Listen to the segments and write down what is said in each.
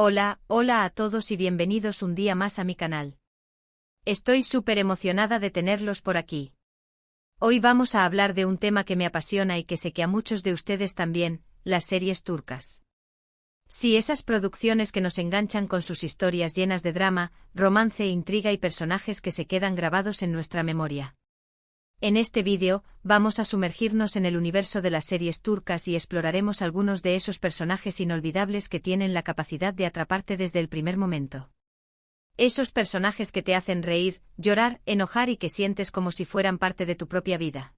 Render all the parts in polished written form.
Hola a todos y bienvenidos un día más a mi canal. Estoy súper emocionada de tenerlos por aquí. Hoy vamos a hablar de un tema que me apasiona y que sé que a muchos de ustedes también, las series turcas. Sí, esas producciones que nos enganchan con sus historias llenas de drama, romance, intriga y personajes que se quedan grabados en nuestra memoria. En este vídeo, vamos a sumergirnos en el universo de las series turcas y exploraremos algunos de esos personajes inolvidables que tienen la capacidad de atraparte desde el primer momento. Esos personajes que te hacen reír, llorar, enojar y que sientes como si fueran parte de tu propia vida.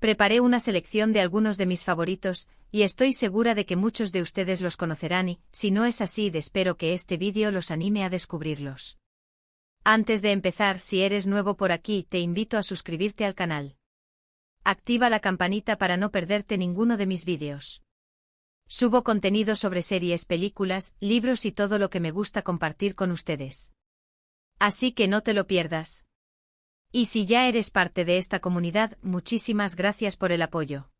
Preparé una selección de algunos de mis favoritos, y estoy segura de que muchos de ustedes los conocerán y, si no es así, espero que este vídeo los anime a descubrirlos. Antes de empezar, si eres nuevo por aquí, te invito a suscribirte al canal. Activa la campanita para no perderte ninguno de mis vídeos. Subo contenido sobre series, películas, libros y todo lo que me gusta compartir con ustedes. Así que no te lo pierdas. Y si ya eres parte de esta comunidad, muchísimas gracias por el apoyo.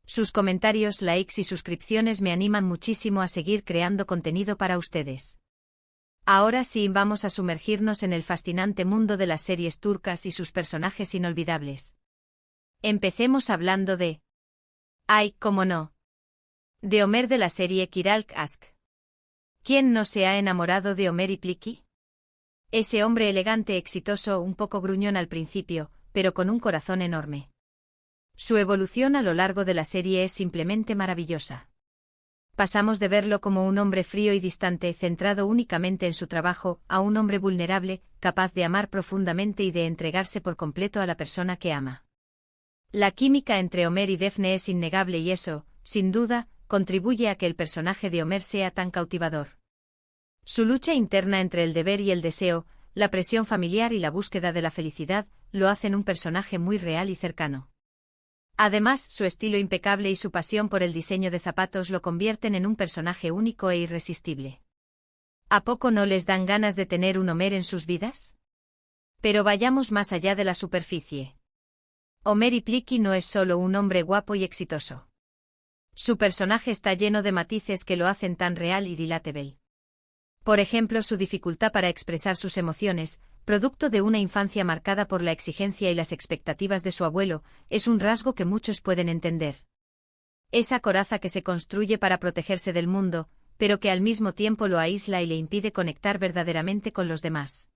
Sus comentarios, likes y suscripciones me animan muchísimo a seguir creando contenido para ustedes. Ahora sí, vamos a sumergirnos en el fascinante mundo de las series turcas y sus personajes inolvidables. Empecemos hablando de... cómo no. De Ömer de la serie Kiralk Aşk. ¿Quién no se ha enamorado de Ömer İpliki? Ese hombre elegante, exitoso, un poco gruñón al principio, pero con un corazón enorme. Su evolución a lo largo de la serie es simplemente maravillosa. Pasamos de verlo como un hombre frío y distante, centrado únicamente en su trabajo, a un hombre vulnerable, capaz de amar profundamente y de entregarse por completo a la persona que ama. La química entre Ömer y Defne es innegable y eso, sin duda, contribuye a que el personaje de Ömer sea tan cautivador. Su lucha interna entre el deber y el deseo, la presión familiar y la búsqueda de la felicidad, lo hacen un personaje muy real y cercano. Además, su estilo impecable y su pasión por el diseño de zapatos lo convierten en un personaje único e irresistible. ¿A poco no les dan ganas de tener un Ömer en sus vidas? Pero vayamos más allá de la superficie. Ömer İpliki no es solo un hombre guapo y exitoso. Su personaje está lleno de matices que lo hacen tan real y relatable. Por ejemplo, su dificultad para expresar sus emociones, producto de una infancia marcada por la exigencia y las expectativas de su abuelo, es un rasgo que muchos pueden entender. Esa coraza que se construye para protegerse del mundo, pero que al mismo tiempo lo aísla y le impide conectar verdaderamente con los demás.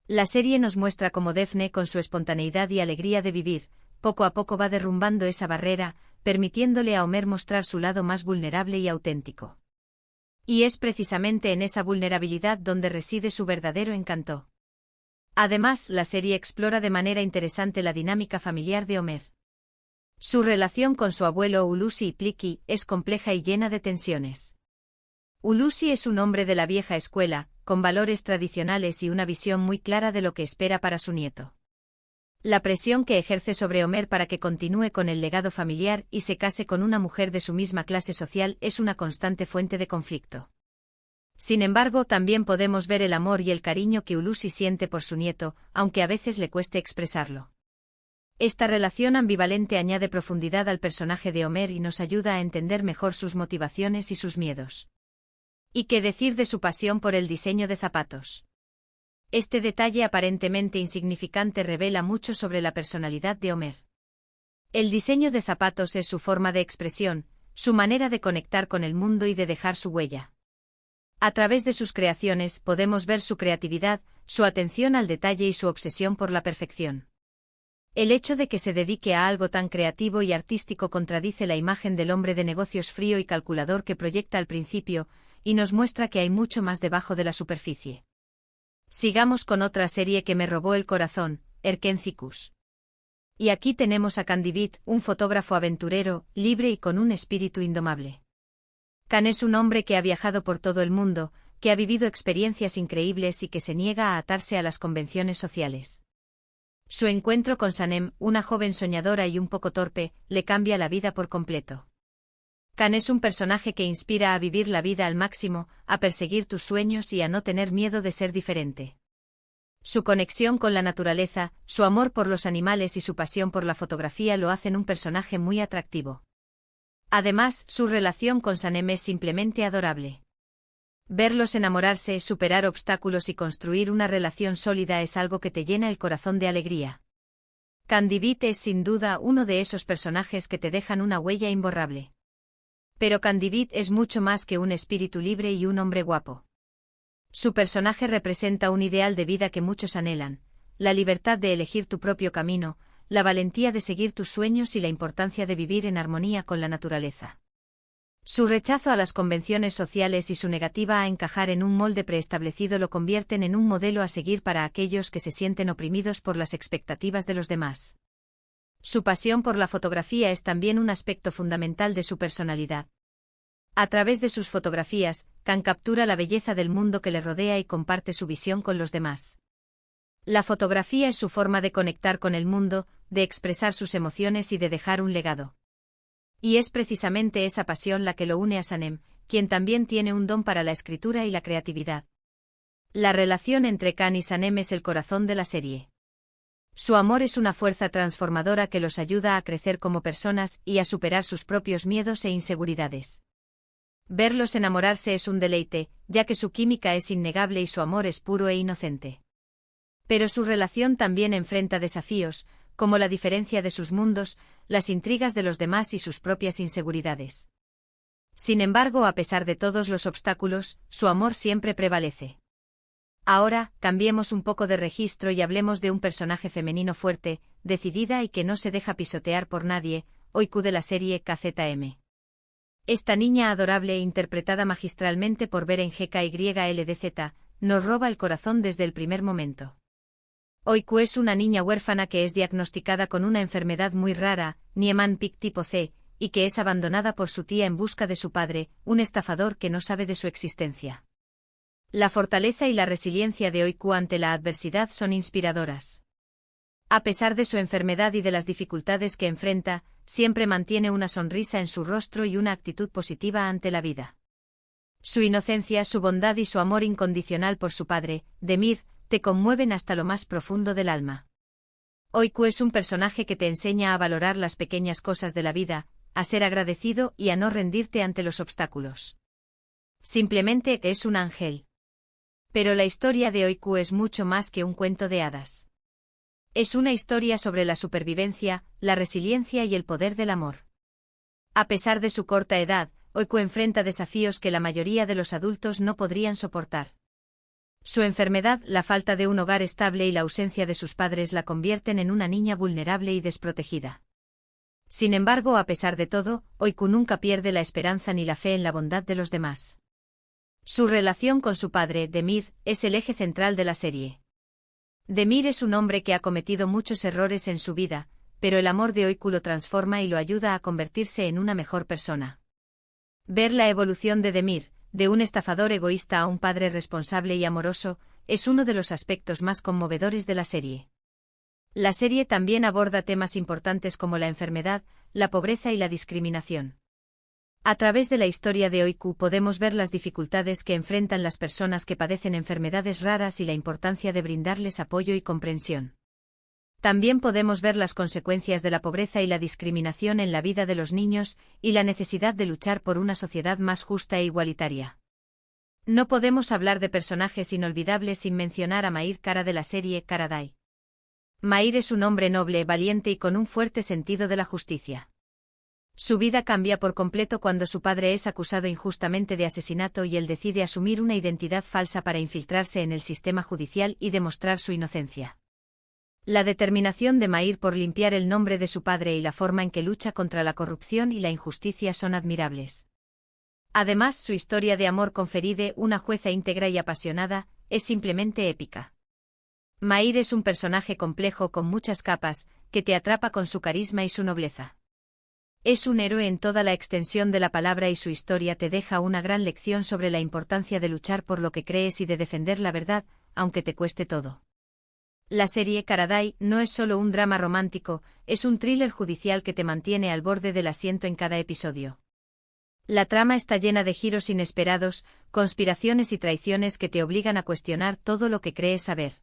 La serie nos muestra cómo Defne, con su espontaneidad y alegría de vivir, poco a poco va derrumbando esa barrera, permitiéndole a Ömer mostrar su lado más vulnerable y auténtico. Y es precisamente en esa vulnerabilidad donde reside su verdadero encanto. Además, la serie explora de manera interesante la dinámica familiar de Ömer. Su relación con su abuelo Hulusi İpliki es compleja y llena de tensiones. Hulusi es un hombre de la vieja escuela, con valores tradicionales y una visión muy clara de lo que espera para su nieto. La presión que ejerce sobre Ömer para que continúe con el legado familiar y se case con una mujer de su misma clase social es una constante fuente de conflicto. Sin embargo, también podemos ver el amor y el cariño que Hulusi siente por su nieto, aunque a veces le cueste expresarlo. Esta relación ambivalente añade profundidad al personaje de Ömer y nos ayuda a entender mejor sus motivaciones y sus miedos. ¿Y qué decir de su pasión por el diseño de zapatos? Este detalle aparentemente insignificante revela mucho sobre la personalidad de Ömer. El diseño de zapatos es su forma de expresión, su manera de conectar con el mundo y de dejar su huella. A través de sus creaciones podemos ver su creatividad, su atención al detalle y su obsesión por la perfección. El hecho de que se dedique a algo tan creativo y artístico contradice la imagen del hombre de negocios frío y calculador que proyecta al principio, y nos muestra que hay mucho más debajo de la superficie. Sigamos con otra serie que me robó el corazón, Erkencikus. Y aquí tenemos a Candibit, un fotógrafo aventurero, libre y con un espíritu indomable. Can es un hombre que ha viajado por todo el mundo, que ha vivido experiencias increíbles y que se niega a atarse a las convenciones sociales. Su encuentro con Sanem, una joven soñadora y un poco torpe, le cambia la vida por completo. Can es un personaje que inspira a vivir la vida al máximo, a perseguir tus sueños y a no tener miedo de ser diferente. Su conexión con la naturaleza, su amor por los animales y su pasión por la fotografía lo hacen un personaje muy atractivo. Además, su relación con Sanem es simplemente adorable. Verlos enamorarse, superar obstáculos y construir una relación sólida es algo que te llena el corazón de alegría. Candy Beat es sin duda uno de esos personajes que te dejan una huella imborrable. Pero Candy Beat es mucho más que un espíritu libre y un hombre guapo. Su personaje representa un ideal de vida que muchos anhelan, la libertad de elegir tu propio camino, la valentía de seguir tus sueños y la importancia de vivir en armonía con la naturaleza. Su rechazo a las convenciones sociales y su negativa a encajar en un molde preestablecido lo convierten en un modelo a seguir para aquellos que se sienten oprimidos por las expectativas de los demás. Su pasión por la fotografía es también un aspecto fundamental de su personalidad. A través de sus fotografías, Can captura la belleza del mundo que le rodea y comparte su visión con los demás. La fotografía es su forma de conectar con el mundo, de expresar sus emociones y de dejar un legado. Y es precisamente esa pasión la que lo une a Sanem, quien también tiene un don para la escritura y la creatividad. La relación entre Can y Sanem es el corazón de la serie. Su amor es una fuerza transformadora que los ayuda a crecer como personas y a superar sus propios miedos e inseguridades. Verlos enamorarse es un deleite, ya que su química es innegable y su amor es puro e inocente. Pero su relación también enfrenta desafíos, como la diferencia de sus mundos, las intrigas de los demás y sus propias inseguridades. Sin embargo, a pesar de todos los obstáculos, su amor siempre prevalece. Ahora, cambiemos un poco de registro y hablemos de un personaje femenino fuerte, decidida y que no se deja pisotear por nadie, Oiku de la serie KZM. Esta niña adorable e interpretada magistralmente por Beren GKYLDZ, nos roba el corazón desde el primer momento. Oiku es una niña huérfana que es diagnosticada con una enfermedad muy rara, Niemann-Pick tipo C, y que es abandonada por su tía en busca de su padre, un estafador que no sabe de su existencia. La fortaleza y la resiliencia de Oiku ante la adversidad son inspiradoras. A pesar de su enfermedad y de las dificultades que enfrenta, siempre mantiene una sonrisa en su rostro y una actitud positiva ante la vida. Su inocencia, su bondad y su amor incondicional por su padre, Demir, te conmueven hasta lo más profundo del alma. Oiku es un personaje que te enseña a valorar las pequeñas cosas de la vida, a ser agradecido y a no rendirte ante los obstáculos. Simplemente es un ángel. Pero la historia de Oiku es mucho más que un cuento de hadas. Es una historia sobre la supervivencia, la resiliencia y el poder del amor. A pesar de su corta edad, Oiku enfrenta desafíos que la mayoría de los adultos no podrían soportar. Su enfermedad, la falta de un hogar estable y la ausencia de sus padres la convierten en una niña vulnerable y desprotegida. Sin embargo, a pesar de todo, Oiku nunca pierde la esperanza ni la fe en la bondad de los demás. Su relación con su padre, Demir, es el eje central de la serie. Demir es un hombre que ha cometido muchos errores en su vida, pero el amor de Oiku lo transforma y lo ayuda a convertirse en una mejor persona. Ver la evolución de Demir, de un estafador egoísta a un padre responsable y amoroso, es uno de los aspectos más conmovedores de la serie. La serie también aborda temas importantes como la enfermedad, la pobreza y la discriminación. A través de la historia de Oiku podemos ver las dificultades que enfrentan las personas que padecen enfermedades raras y la importancia de brindarles apoyo y comprensión. También podemos ver las consecuencias de la pobreza y la discriminación en la vida de los niños y la necesidad de luchar por una sociedad más justa e igualitaria. No podemos hablar de personajes inolvidables sin mencionar a Mair Kara de la serie Karadai. Mair es un hombre noble, valiente y con un fuerte sentido de la justicia. Su vida cambia por completo cuando su padre es acusado injustamente de asesinato y él decide asumir una identidad falsa para infiltrarse en el sistema judicial y demostrar su inocencia. La determinación de Mair por limpiar el nombre de su padre y la forma en que lucha contra la corrupción y la injusticia son admirables. Además, su historia de amor con Feride, una jueza íntegra y apasionada, es simplemente épica. Mair es un personaje complejo con muchas capas, que te atrapa con su carisma y su nobleza. Es un héroe en toda la extensión de la palabra y su historia te deja una gran lección sobre la importancia de luchar por lo que crees y de defender la verdad, aunque te cueste todo. La serie Karadai no es solo un drama romántico, es un thriller judicial que te mantiene al borde del asiento en cada episodio. La trama está llena de giros inesperados, conspiraciones y traiciones que te obligan a cuestionar todo lo que crees saber.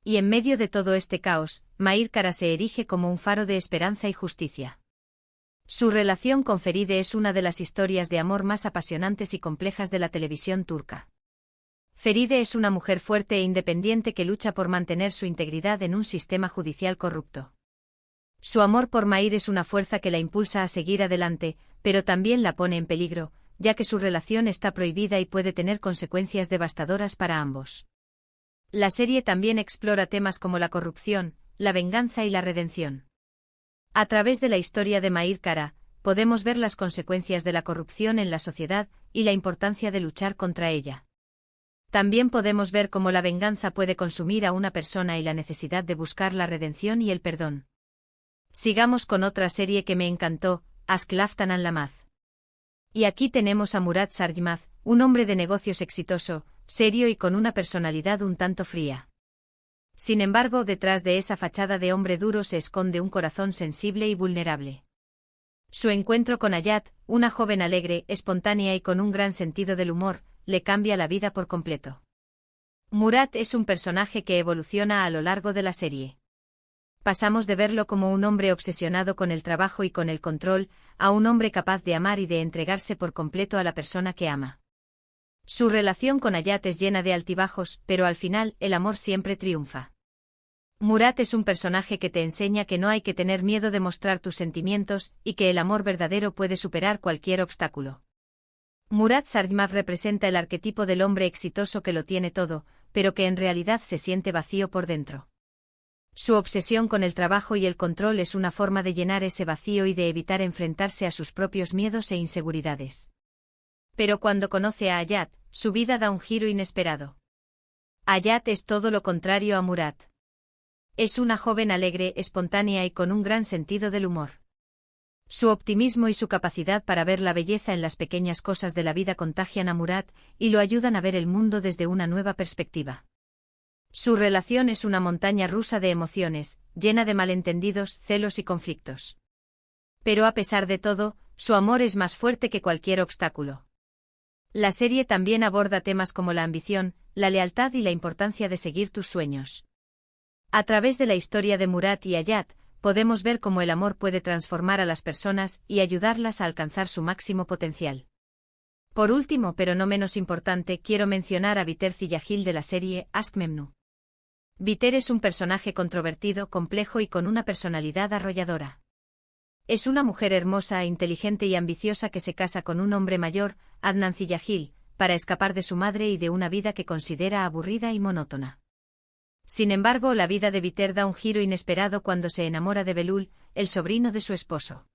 Y en medio de todo este caos, Mair Kara se erige como un faro de esperanza y justicia. Su relación con Feride es una de las historias de amor más apasionantes y complejas de la televisión turca. Feride es una mujer fuerte e independiente que lucha por mantener su integridad en un sistema judicial corrupto. Su amor por Mahir es una fuerza que la impulsa a seguir adelante, pero también la pone en peligro, ya que su relación está prohibida y puede tener consecuencias devastadoras para ambos. La serie también explora temas como la corrupción, la venganza y la redención. A través de la historia de Mahir Kara, podemos ver las consecuencias de la corrupción en la sociedad y la importancia de luchar contra ella. También podemos ver cómo la venganza puede consumir a una persona y la necesidad de buscar la redención y el perdón. Sigamos con otra serie que me encantó, Aşk Laftan Anlamaz. Y aquí tenemos a Murat Sarjmaz, un hombre de negocios exitoso, serio y con una personalidad un tanto fría. Sin embargo, detrás de esa fachada de hombre duro se esconde un corazón sensible y vulnerable. Su encuentro con Hayat, una joven alegre, espontánea y con un gran sentido del humor, le cambia la vida por completo. Murat es un personaje que evoluciona a lo largo de la serie. Pasamos de verlo como un hombre obsesionado con el trabajo y con el control, a un hombre capaz de amar y de entregarse por completo a la persona que ama. Su relación con Hayat es llena de altibajos, pero al final, el amor siempre triunfa. Murat es un personaje que te enseña que no hay que tener miedo de mostrar tus sentimientos y que el amor verdadero puede superar cualquier obstáculo. Murat Sarjmaz representa el arquetipo del hombre exitoso que lo tiene todo, pero que en realidad se siente vacío por dentro. Su obsesión con el trabajo y el control es una forma de llenar ese vacío y de evitar enfrentarse a sus propios miedos e inseguridades. Pero cuando conoce a Hayat, su vida da un giro inesperado. Hayat es todo lo contrario a Murat. Es una joven alegre, espontánea y con un gran sentido del humor. Su optimismo y su capacidad para ver la belleza en las pequeñas cosas de la vida contagian a Murat y lo ayudan a ver el mundo desde una nueva perspectiva. Su relación es una montaña rusa de emociones, llena de malentendidos, celos y conflictos. Pero a pesar de todo, su amor es más fuerte que cualquier obstáculo. La serie también aborda temas como la ambición, la lealtad y la importancia de seguir tus sueños. A través de la historia de Murat y Hayat, podemos ver cómo el amor puede transformar a las personas y ayudarlas a alcanzar su máximo potencial. Por último, pero no menos importante, quiero mencionar a Biter Ziyagil de la serie Aşk Memnu. Biter es un personaje controvertido, complejo y con una personalidad arrolladora. Es una mujer hermosa, inteligente y ambiciosa que se casa con un hombre mayor, Adnan Ziyagil, para escapar de su madre y de una vida que considera aburrida y monótona. Sin embargo, la vida de Biter da un giro inesperado cuando se enamora de Belul, el sobrino de su esposo.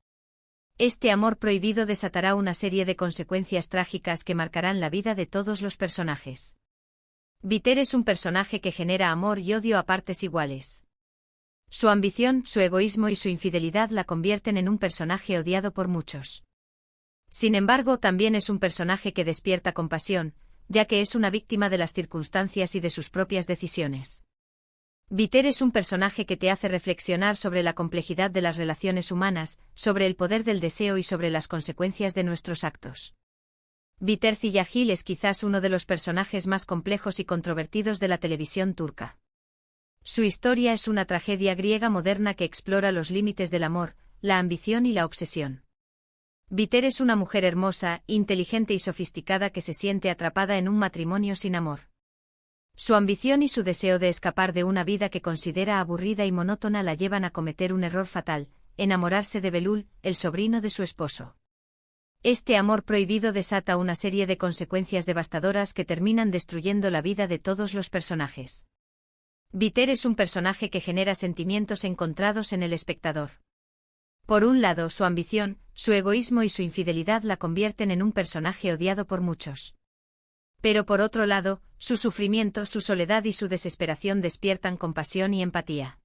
Este amor prohibido desatará una serie de consecuencias trágicas que marcarán la vida de todos los personajes. Biter es un personaje que genera amor y odio a partes iguales. Su ambición, su egoísmo y su infidelidad la convierten en un personaje odiado por muchos. Sin embargo, también es un personaje que despierta compasión, ya que es una víctima de las circunstancias y de sus propias decisiones. Biter es un personaje que te hace reflexionar sobre la complejidad de las relaciones humanas, sobre el poder del deseo y sobre las consecuencias de nuestros actos. Biter Ziyagil es quizás uno de los personajes más complejos y controvertidos de la televisión turca. Su historia es una tragedia griega moderna que explora los límites del amor, la ambición y la obsesión. Biter es una mujer hermosa, inteligente y sofisticada que se siente atrapada en un matrimonio sin amor. Su ambición y su deseo de escapar de una vida que considera aburrida y monótona la llevan a cometer un error fatal, enamorarse de Belul, el sobrino de su esposo. Este amor prohibido desata una serie de consecuencias devastadoras que terminan destruyendo la vida de todos los personajes. Biter es un personaje que genera sentimientos encontrados en el espectador. Por un lado, su ambición, su egoísmo y su infidelidad la convierten en un personaje odiado por muchos. Pero por otro lado, su sufrimiento, su soledad y su desesperación despiertan compasión y empatía.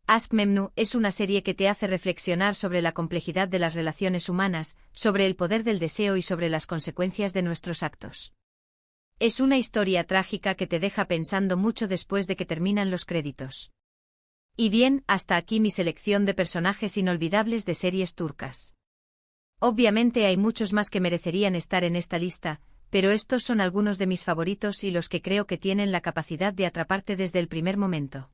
Aşk Memnu es una serie que te hace reflexionar sobre la complejidad de las relaciones humanas, sobre el poder del deseo y sobre las consecuencias de nuestros actos. Es una historia trágica que te deja pensando mucho después de que terminan los créditos. Y bien, hasta aquí mi selección de personajes inolvidables de series turcas. Obviamente hay muchos más que merecerían estar en esta lista, pero estos son algunos de mis favoritos y los que creo que tienen la capacidad de atraparte desde el primer momento.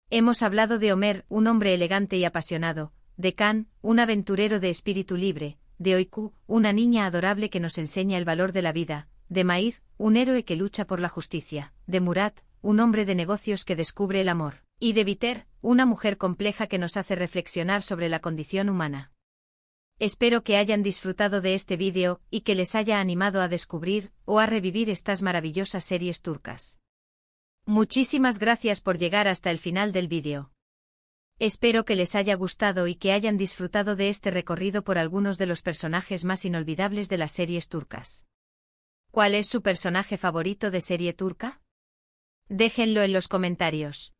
Hemos hablado de Ömer, un hombre elegante y apasionado, de Can, un aventurero de espíritu libre, de Oiku, una niña adorable que nos enseña el valor de la vida, de Mair, un héroe que lucha por la justicia, de Murat, un hombre de negocios que descubre el amor, y de Viter, una mujer compleja que nos hace reflexionar sobre la condición humana. Espero que hayan disfrutado de este vídeo y que les haya animado a descubrir o a revivir estas maravillosas series turcas. Muchísimas gracias por llegar hasta el final del vídeo. Espero que les haya gustado y que hayan disfrutado de este recorrido por algunos de los personajes más inolvidables de las series turcas. ¿Cuál es su personaje favorito de serie turca? Déjenlo en los comentarios.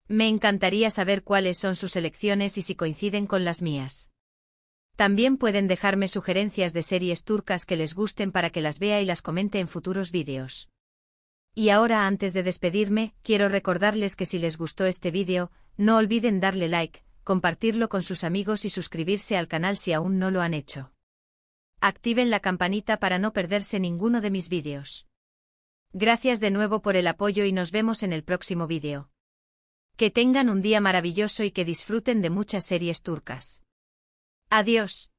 Me encantaría saber cuáles son sus elecciones y si coinciden con las mías. También pueden dejarme sugerencias de series turcas que les gusten para que las vea y las comente en futuros vídeos. Y ahora, antes de despedirme, quiero recordarles que si les gustó este vídeo, no olviden darle like, compartirlo con sus amigos y suscribirse al canal si aún no lo han hecho. Activen la campanita para no perderse ninguno de mis vídeos. Gracias de nuevo por el apoyo y nos vemos en el próximo vídeo. Que tengan un día maravilloso y que disfruten de muchas series turcas. Adiós.